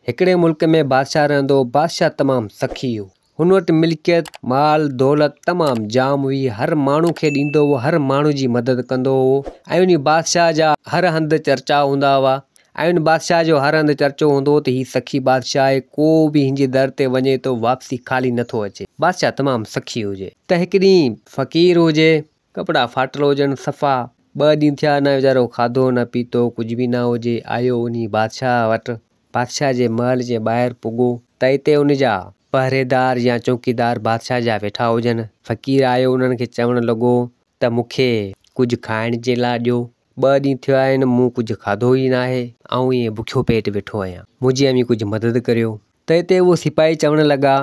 हिकिड़े मुल्क में बादशाह रहंदो। बादशाह तमामु सखी हो। हुन वटि मिल्कियत माल दौलत तमामु जाम हुई। हर माण्हू खे ॾींदो हो, हर माण्हू जी मदद कंदो हो। ऐं उन बादशाह जा हर हंधि चर्चा हूंदा हुआ। ऐं उन बादशाह जो हर हंधि चर्चो हूंदो त हीउ सखी बादशाह आहे। को बि हिन जे दर ते वञे तो वापसी ख़ाली नथो अचे। बादशाह तमामु सखी हुजे। त हिकु ॾींहुं फ़क़ीर हुजे, कपिड़ा फाटल हुजनि सफ़ा। 2 ॾींहं थिया न वीचारो खाधो न पीतो कुझु बि न हुजे। आयो उन बादशाह वटि, बादशाह जे महल जे ॿाहिरि पुॻो त हिते उन जा पहरेदार या चौकीदार बादशाह जा वेठा हुजनि। फ़क़ीर आयो, उन्हनि खे चवणु लॻो त मूंखे कुझु खाइण जे लाइ ॾियो। 2 ॾींहं थिया आहिनि, मूं कुझु खाधो ई न आहे। ऐं ईअं बुखियो पेट वेठो आहियां। मुंहिंजी अमी कुझु मदद करियो। त हिते उहो सिपाही चवणु लॻा,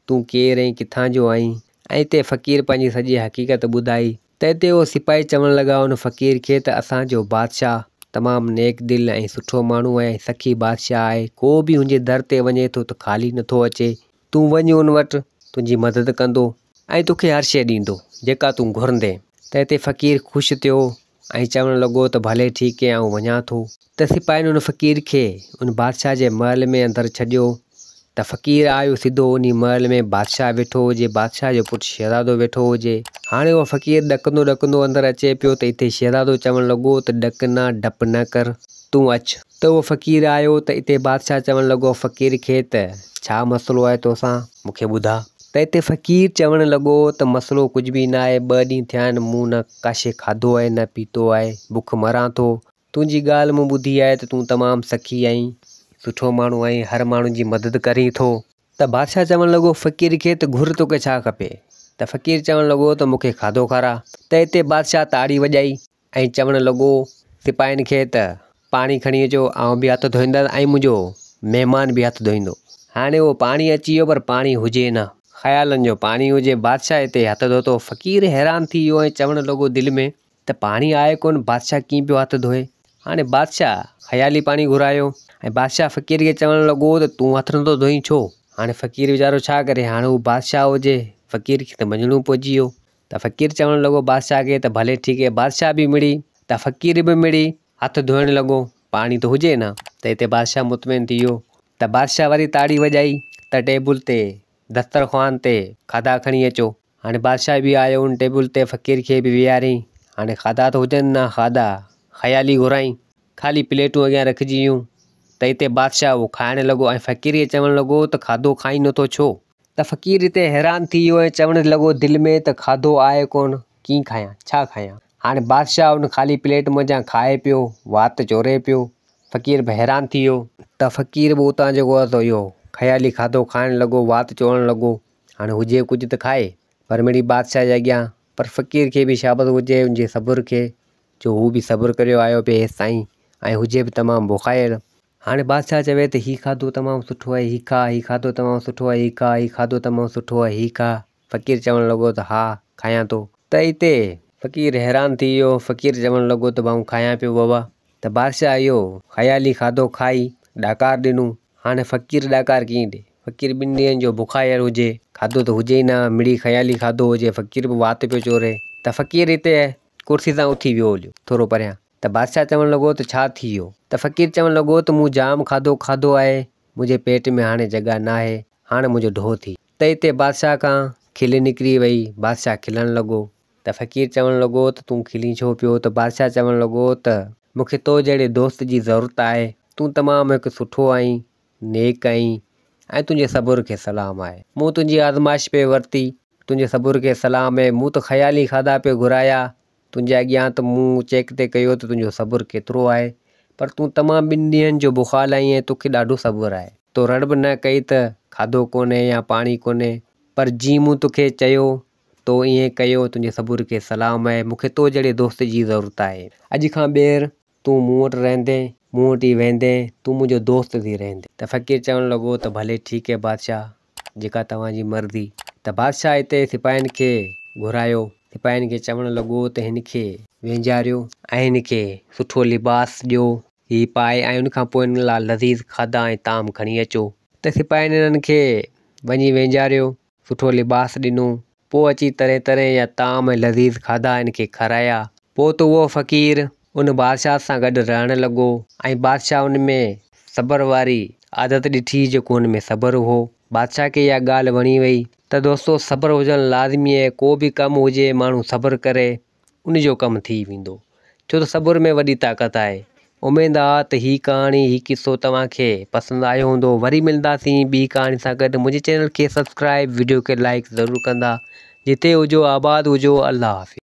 तूं केरु आहीं, किथां जो आहीं? ऐं हिते फ़क़ीर पंहिंजी सॼी हक़ीक़त ॿुधाई। त हिते उहो सिपाही चवणु लॻा उन फ़क़ीर खे त असांजो बादशाह तमामु नेक दिलि ऐं सुठो माण्हू आहे, सखी बादशाह आहे। को बि हुनजे दर ते वञे थो त ख़ाली नथो अचे। तूं वञ उन वटि, तुंहिंजी मदद कंदो ऐं तोखे हर शइ ॾींदो जेका तूं घुरंदे। त हिते फ़क़ीर ख़ुशि थियो ऐं चवणु लॻो त भले ठीकु आहे, आउं वञा थो। त सिपाहियुनि उन फ़क़ीर खे उन बादशाह जे महल में अंदरि छॾियो। त फ़क़ीर आयो सिधो उन महल में। बादशाह वेठो हुजे, बादशाह जो पुटु शहज़ादो वेठो हुजे। हाणे उहो फ़क़ीर ॾकंदो ॾकंदो अंदरि अचे पियो त हिते शहज़ादो चवणु लॻो त ॾक न, डपु न कर, तूं अचु। त उहो फ़क़ीर आयो त हिते बादशाह चवणु लॻो फ़क़ीर खे त छा मसइलो आहे तोसां, मूंखे ॿुधा। त हिते फ़क़ीर चवणु लॻो त मसइलो कुझु बि न आहे। 2 ॾींहं थिया आहिनि, मूं न काशे खाधो आहे न पीतो आहे, बुख मरां थो। तुंहिंजी ॻाल्हि मूं ॿुधी आहे त तूं तमामु सखी आहीं, सुठो माण्हू आहीं, हर माण्हू जी मदद करीं थो। त बादशाह चवणु लॻो फ़क़ीर खे त घुर तोखे छा खपे? त फ़क़ीर चवणु लॻो त मूंखे खाधो खारा। त हिते बादशाह ताड़ी वॼाई ऐं चवणु लॻो सिपाहियुनि खे त पाणी खणी अचो, आउं बि हथु धोईंदुसि ऐं मुंहिंजो महिमान बि हथु धोईंदो। हाणे उहो पाणी अची वियो पर पाणी हुजे न, ख़्यालनि जो पाणी हुजे। बादशाह हिते हथु धोतो। फ़क़ीर हैरान थी वियो ऐं चवणु लॻो दिलि में त पाणी आहे कोन, बादशाह कीअं पियो हथु धोए। हाणे बादशाह ख़्याली पाणी घुरायो ऐं बादशाह फ़क़ीर खे चवणु लॻो त तूं हथु नथो धोई छो? हाणे फ़क़ीर वीचारो छा करे, हाणे हू बादशाह हुजे, फ़क़ीर खे त मञिणो पइजी वियो। त फ़क़ीर चवणु लॻो बादशाह खे त भले ठीकु आहे। बादशाह बि मिड़ी त फ़क़ीर बि मिड़ी, हथु धोइणु लॻो, पाणी त हुजे न। त हिते बादशाह मुतमिन थी वियो। त बादशाह वरी ताड़ी वॼाई त टेबल ते दस्तरख़्वान ते खाधा खणी अचो। हाणे बादशाह बि आयो उन टेबल ते, फ़क़ीर खे बि विहारियईं। हाणे खाधा त हुजनि न, खाधा ख़्याली घुराईं, ख़ाली प्लेटूं अॻियां रखिजी वियूं। त हिते बादशाह उहो खाइणु लॻो ऐं फ़क़ीर खे चवणु लॻो त खाधो खाई नथो छो? त फ़क़ीर हिते हैरान थी वियो ऐं चवणु लॻो दिलि में त खाधो आहे कोन, कीअं खायां, छा खायां? हाणे बादशाह उन ख़ाली प्लेट मञां खाए पियो, वात चोरे पियो। फ़क़ीर बि हैरान थी वियो। त फ़क़ीर बि उतां जेको आहे इहो ख़्याली खाधो खाइणु लॻो, वात चोरणु लॻो। हाणे हुजे कुझु त खाए, पर मिड़ी बादशाह जे अॻियां। पर फ़क़ीर खे बि शाबत हुजे उनजे सब्र खे, जो हू बि सब्र करियो आयो पिए हेसि ताईं ऐं हुजे बि तमामु बुख़ाइर। हाणे बादशाह चवे त हीउ खाधो तमामु सुठो आहे, हीउ खा, हीउ खाधो तमामु सुठो आहे, हीउ खा, हीउ खाधो तमामु सुठो आहे, हीउ खा। फ़क़ीर चवणु लॻो त हा खायां थो। त हिते फ़क़ीर हैरान थी वियो। फ़क़ीर चवणु लॻो त भाऊ खायां पियो बाबा। त बादशाह इहो ख़्याली खाधो खाई ॾाकार ॾिनूं। हाणे फ़क़ीर ॾाकार कीअं ॾिए? फ़क़ीर 2 ॾींहंनि जो बुख़ाइर हुजे, खाधो त हुजे ई न, मिड़ी ख़्याली खाधो हुजे, फ़क़ीर बि वात पियो चोरे। त फ़क़ीर हिते कुर्सी सां उथी वियो हलियो थोरो परियां। त बादशाह चवणु लॻो त छा थी वियो? त फ़क़ीर चवणु लॻो त मूं जाम खाधो खाधो आहे, मुंहिंजे पेट में हाणे जॻह न आहे, हाणे मुंहिंजो ढो थी। त हिते बादशाह खां खिल निकिरी वई। बादशाह खिलणु लॻो। त फ़क़ीर चवणु लॻो त तूं खिली छो पियो? त बादशाह चवणु लॻो त मूंखे तो जहिड़े दोस्त जी ज़रूरत आहे। तूं तमामु हिकु सुठो आहीं, नेक आहीं ऐं तुंहिंजे सब्र खे सलाम आहे। मूं तुंहिंजी आज़माइश पे वरिती, तुंहिंजे सब्र खे सलाम आहे। मूं त ख़्याली खाधा पे घुराया तुंहिंजे अॻियां, त मूं चेक ते कयो त तुंहिंजो सब्र केतिरो आहे। पर तूं तमामु 2 ॾींहंनि जो बुख़ार आहीं ऐं तोखे ॾाढो सब्र आहे। तो रड़ बि न कई त खाधो कोन्हे या पाणी कोन्हे, पर जीअं मूं तोखे चयो तो ईअं कयो, तुंहिंजे सब्र खे सलाम आहे। मूंखे तो जहिड़े दोस्त जी ज़रूरत आहे। अॼु खां ॿीहर तूं मूं वटि रहंदे, मूं वटि ई वेंदे, तूं मुंहिंजो दोस्त थी रहंदे। त फ़क़ीर चवणु लॻो त भले ठीकु आहे बादशाह, जेका तव्हांजी मर्ज़ी। त बादशाह हिते सिपाहियुनि खे घुरायो। सिपाहियुनि खे चवणु लॻो त हिन खे वेंजारियो ऐं हिन खे सुठो लिबास ॾियो, हीउ पाए, ऐं उनखां पोइ हिन लाइ लज़ीज़ खाधा ऐं ताम खणी अचो। त सिपाहियुनि हिननि खे वञी वेंजारियो, सुठो लिबास ॾिनो, पोइ अची तरह तरह जा ताम ऐं लज़ीज़ खाधा हिन खे खाराया। पोइ त उहो फ़क़ीर उन बादशाह सां गॾु रहणु लॻो ऐं बादशाह उन में सब्र वारी आदत ॾिठी जेको हुन में सब्र हो। बादशाह खे इहा ॻाल्हि वणी वई त दोस्तो सब्र हुजणु लाज़मी आहे। को बि कमु हुजे माण्हू सब्र करे उन जो कमु थी वेंदो, छो त सब्र में वॾी ताक़त आहे। उमेदु आहे त हीअ कहाणी हीअ किसो तव्हांखे पसंदि आयो हूंदो। वरी मिलंदासीं ॿी कहाणी सां गॾु। मुंहिंजे चैनल खे सब्सक्राइब, वीडियो खे लाइक ज़रूरु कंदा। जिते हुजो आबाद हुजो। अल्लाह हाफ़िज़।